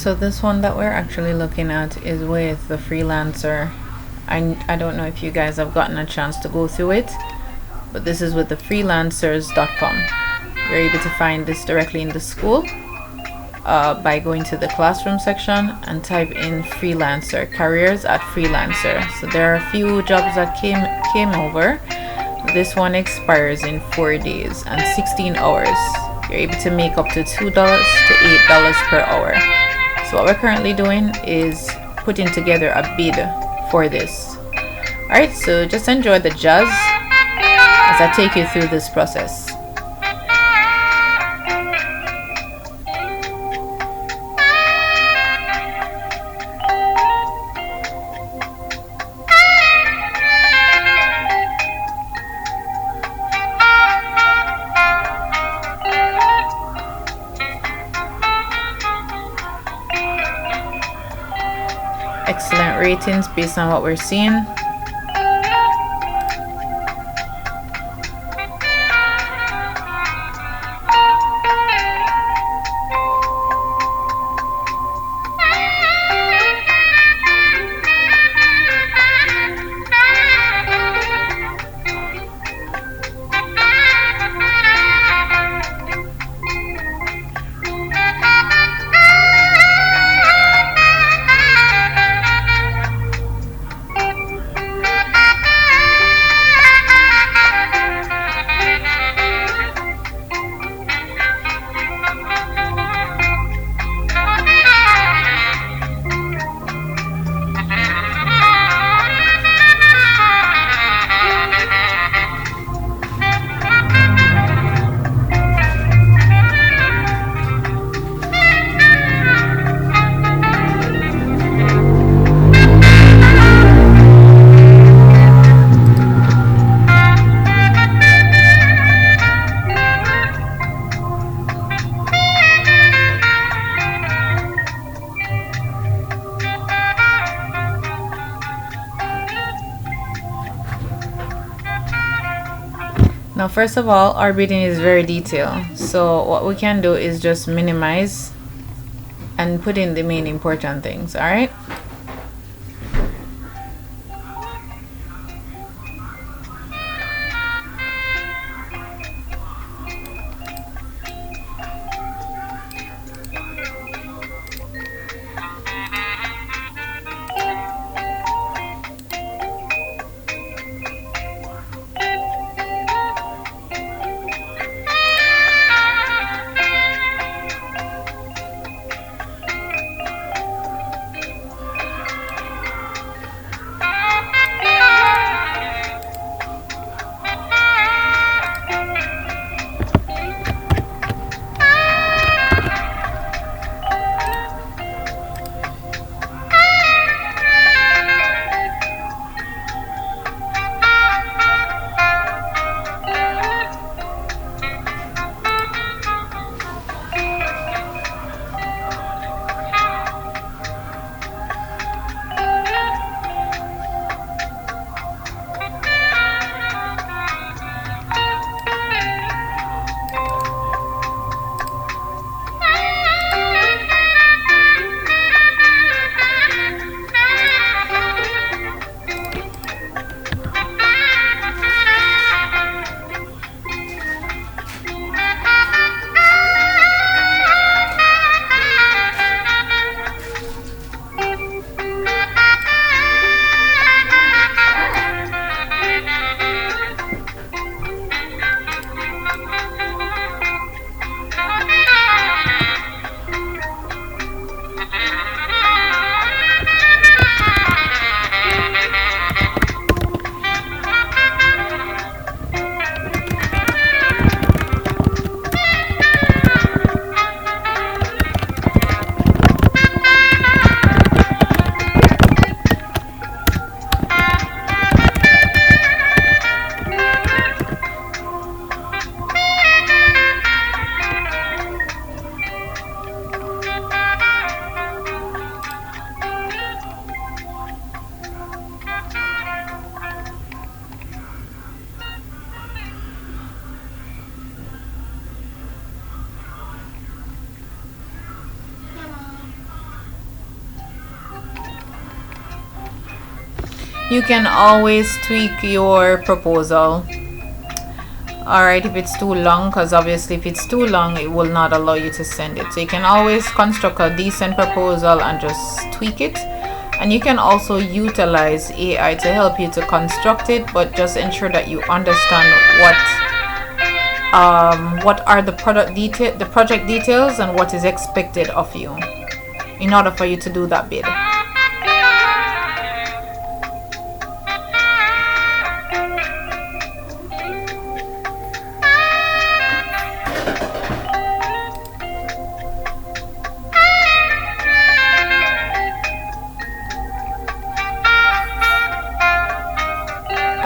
So this one that we're actually looking at is with the Freelancer. I don't know if you guys have gotten a chance to go through it, but this is with the freelancers.com. You're able to find this directly in the school by going to the classroom section and type in freelancer, careers at freelancer. So there are a few jobs that came over. This one expires in 4 days and 16 hours. You're able to make up to $2 to $8 per hour. So what we're currently doing is putting together a bid for this. Alright, so just enjoy the jazz as I take you through this process. Excellent ratings based on what we're seeing. Now, first of all, our bidding is very detailed. So what we can do is just minimize and put in the main important things. All right. You can always tweak your proposal. Alright, if it's too long, because obviously if it's too long it will not allow you to send it. So you can always construct a decent proposal and just tweak it. And you can also utilize AI to help you to construct it, but just ensure that you understand what are the project details and what is expected of you in order for you to do that bid.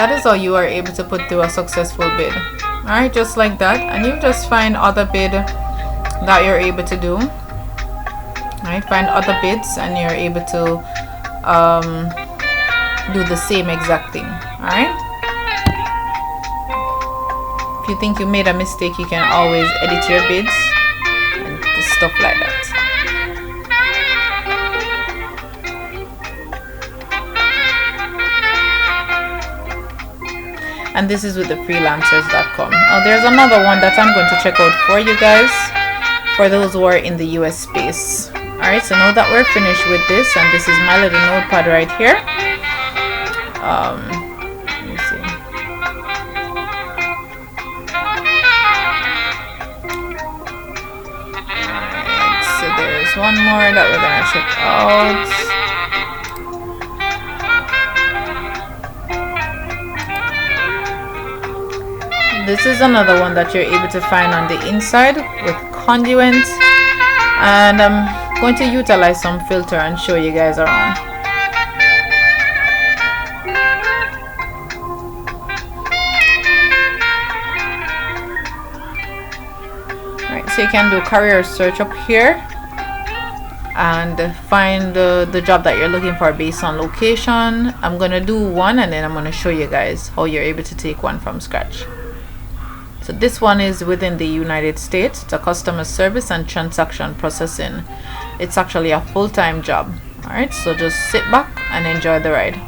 That is how you are able to put through a successful bid. Alright, just like that. And you just find other bid that you're able to do. Alright, find other bids and you're able to do the same exact thing. Alright. If you think you made a mistake, you can always edit your bids and stuff like that. And this is with the freelancers.com. Now there's another one that I'm going to check out for you guys, for those who are in the US space. Alright, so now that we're finished with this, and this is my little notepad right here. Let me see. Alright, so there's one more that we're gonna check out. This is another one that you're able to find on the inside with Conduent, and I'm going to utilize some filter and show you guys around. Right, so you can do career search up here and find the job that you're looking for based on location. I'm gonna do one and then I'm gonna show you guys how you're able to take one from scratch. So this one is within the United States. It's a customer service and transaction processing. It's actually a full-time job. Alright, so just sit back and enjoy the ride.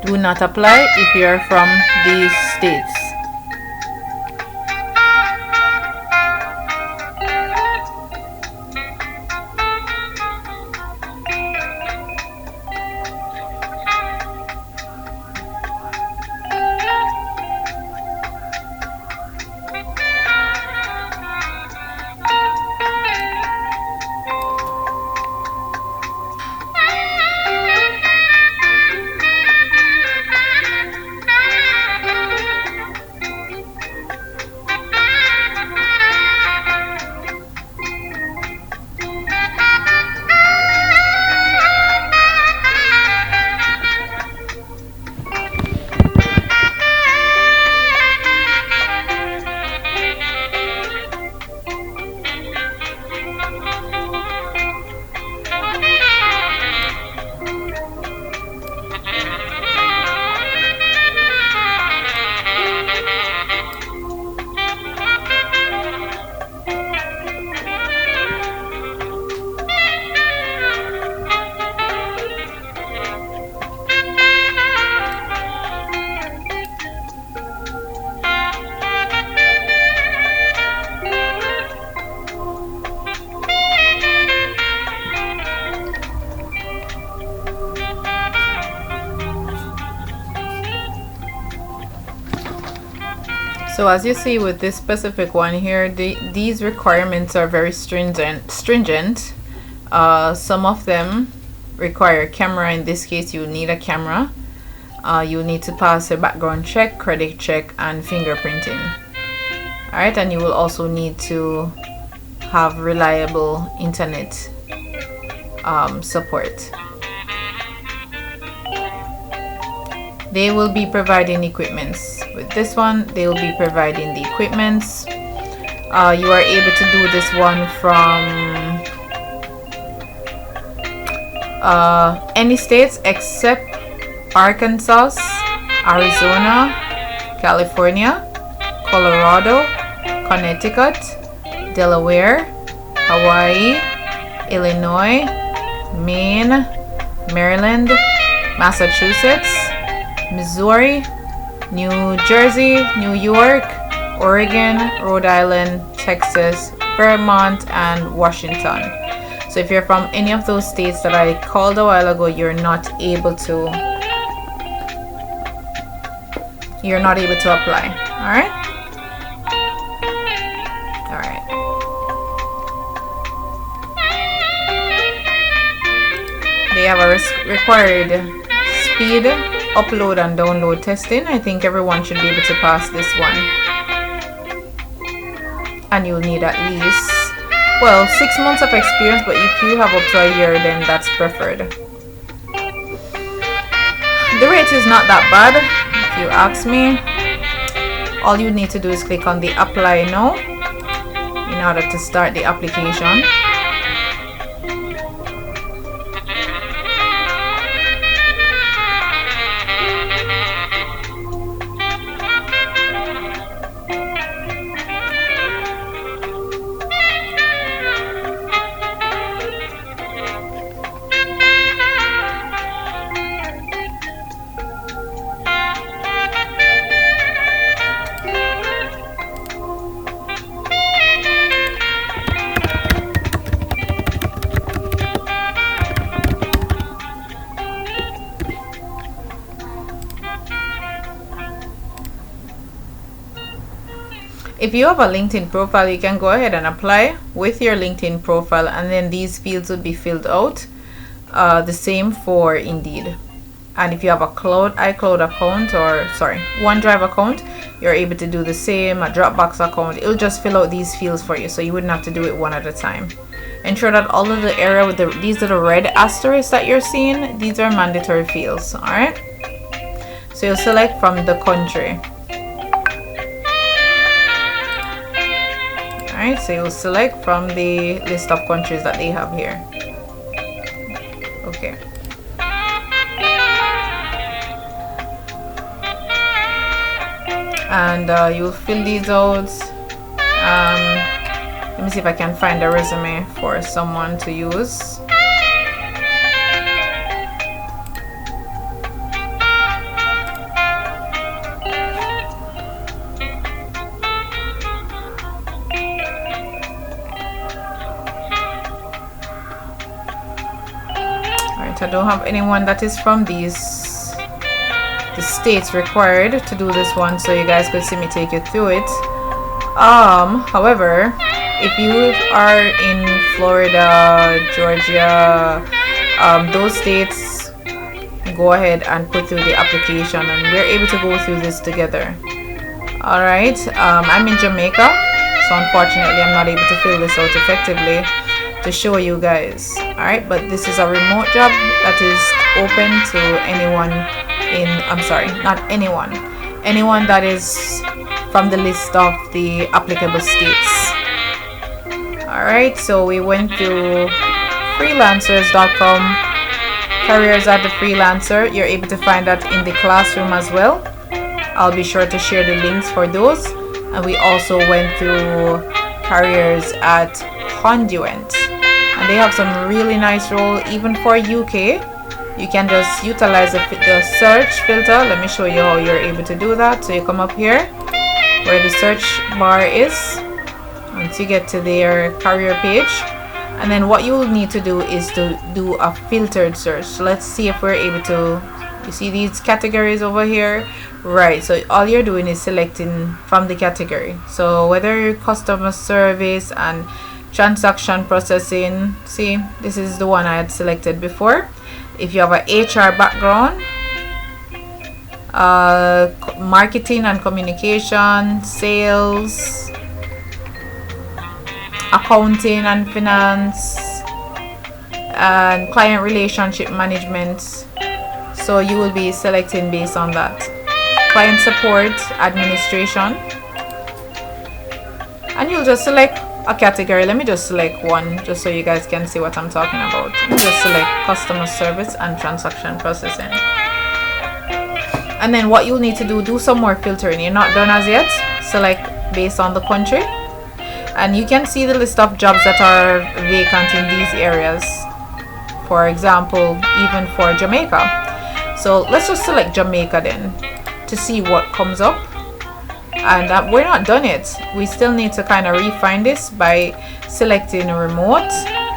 Do not apply if you are from these states. So as you see with this specific one here, these requirements are very stringent. Some of them require a camera. In this case, you need a camera. You need to pass a background check, credit check, and fingerprinting. Alright, and you will also need to have reliable internet support. They will be providing equipments. With this one, they will be providing the equipments. You are able to do this one from any states except Arkansas, Arizona, California, Colorado, Connecticut, Delaware, Hawaii, Illinois, Maine, Maryland, Massachusetts, Missouri, New Jersey, New York, Oregon, Rhode Island, Texas, Vermont, and Washington. So if you're from any of those states that I called a while ago, you're not able to apply. All right. They have a required speed upload and download testing. I think everyone should be able to pass this one, and you'll need at least 6 months of experience, but if you have up to a year, then that's preferred. The rate is not that bad if you ask me. All you need to do is click on the apply now in order to start the application. If you have a LinkedIn profile, you can go ahead and apply with your LinkedIn profile, and then these fields will be filled out. The same for Indeed. And if you have a iCloud account, or OneDrive account, you're able to do the same. A Dropbox account, it'll just fill out these fields for you, so you wouldn't have to do it one at a time. Ensure that all of the area with these little red asterisks that you're seeing, these are mandatory fields. All right. So you'll select from the country. Alright, so you'll select from the list of countries that they have here. Okay. And you'll fill these out. Let me see if I can find a resume for someone to use. I don't have anyone that is from the states required to do this one, so you guys could see me take you through it. However, if you are in Florida, Georgia, those states, go ahead and put through the application, and we're able to go through this together. All right. I'm in Jamaica, so unfortunately I'm not able to fill this out effectively to show you guys. All right, but this is a remote job that is open to anyone anyone that is from the list of the applicable states. All right, so we went to freelancers.com, careers at the freelancer. You're able to find that in the classroom as well. I'll be sure to share the links for those. And we also went through careers at Conduent, and they have some really nice role even for UK. You can just utilize the search filter. Let me show you how you're able to do that. So you come up here where the search bar is, once you get to their career page, and then what you will need to do is to do a filtered search. So let's see if we're able to, you see these categories over here, right? So all you're doing is selecting from the category. So whether you're customer service and transaction processing, see, this is the one I had selected before. If you have an HR background, marketing and communication, sales, accounting and finance, and client relationship management. So you will be selecting based on that. Client support, administration, and you'll just select a category. Let me just select one just so you guys can see what I'm talking about. Let me just select customer service and transaction processing. And then what you'll need to do some more filtering. You're not done as yet. Select based on the country, and you can see the list of jobs that are vacant in these areas. For example, even for Jamaica. So let's just select Jamaica then to see what comes up. And we're not done yet. We still need to kind of refine this by selecting remote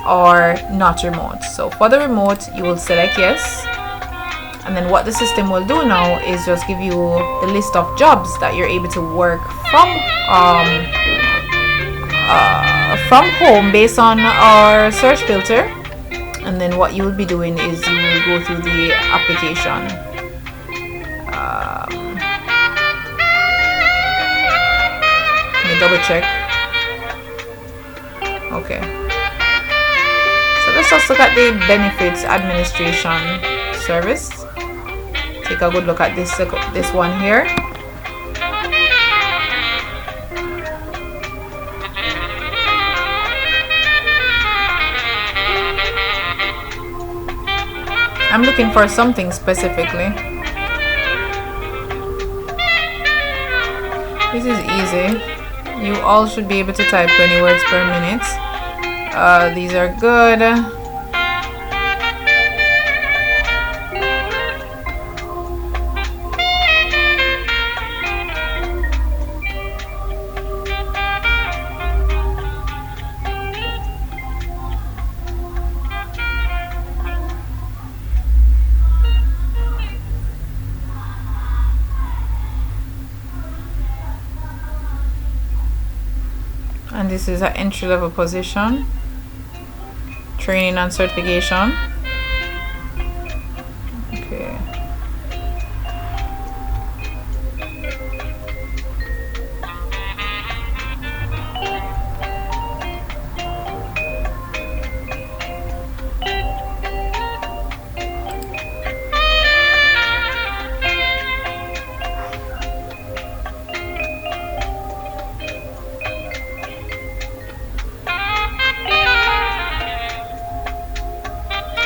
or not remote. So for the remote, you will select yes. And then what the system will do now is just give you the list of jobs that you're able to work from home based on our search filter. And then what you will be doing is you will go through the application. Let me double check. Okay. So let's just look at the benefits administration service. Take a good look at this one here. I'm looking for something specifically. This is easy. You all should be able to type 20 words per minute. These are good. And this is an entry-level position, training and certification. Okay.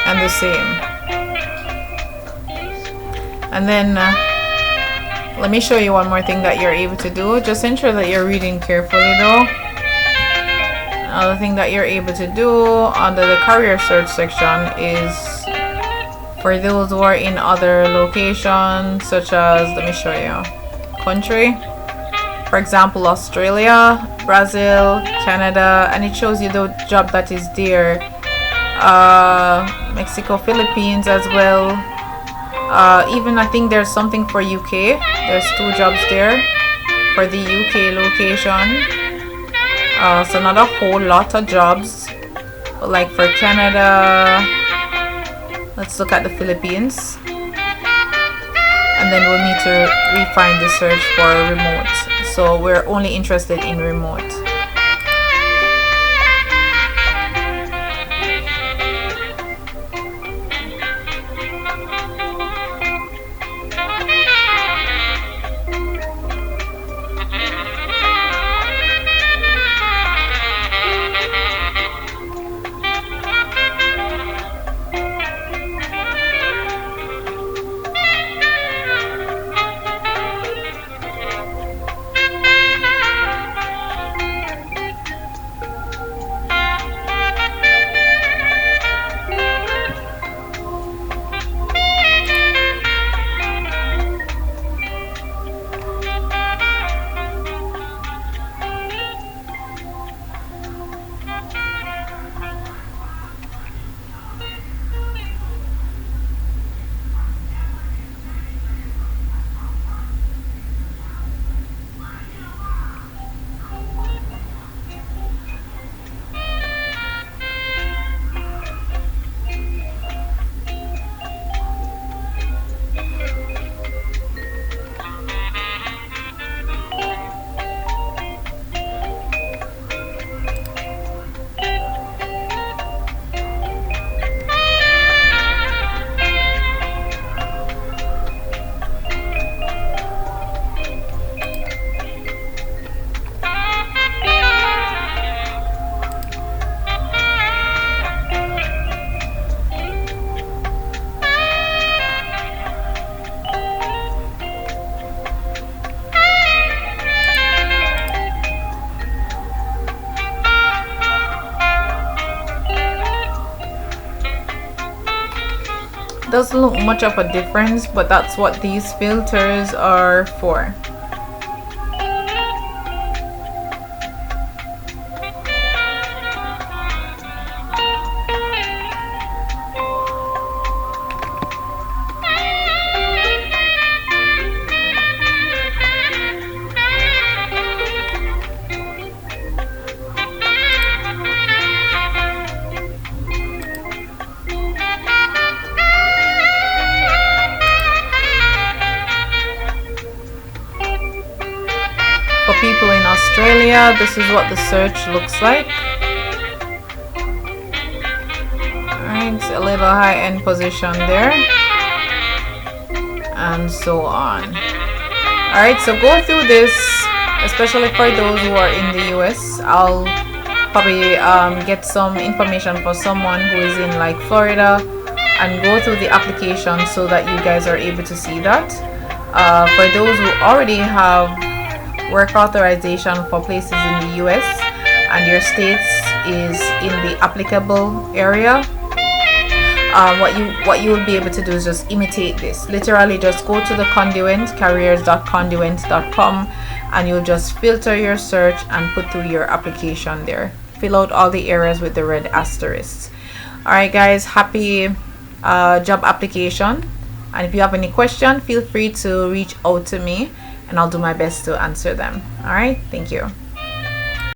And the same. And then let me show you one more thing that you're able to do. Just ensure that you're reading carefully though. Another thing that you're able to do under the career search section is for those who are in other locations, such as, let me show you, country, for example, Australia, Brazil, Canada, and it shows you the job that is there. Mexico, Philippines as well. Even I think there's something for UK. There's 2 jobs there for the UK location. So not a whole lot of jobs, but like for Canada, let's look at the Philippines, and then we'll need to refine the search for remote. So we're only interested in remote. doesn't look much of a difference, but that's what these filters are for. For people in Australia, this is what the search looks like. Alright, a little high-end position there, and so on. Alright, so go through this, especially for those who are in the US. I'll probably get some information for someone who is in like Florida and go through the application so that you guys are able to see that. For those who already have work authorization for places in the US and your states is in the applicable area, what you will be able to do is just imitate this. Literally just go to the Conduent, careers.conduent.com, and you'll just filter your search and put through your application there. Fill out all the areas with the red asterisks. Alright guys, happy job application, and if you have any question, feel free to reach out to me and I'll do my best to answer them. All right, thank you.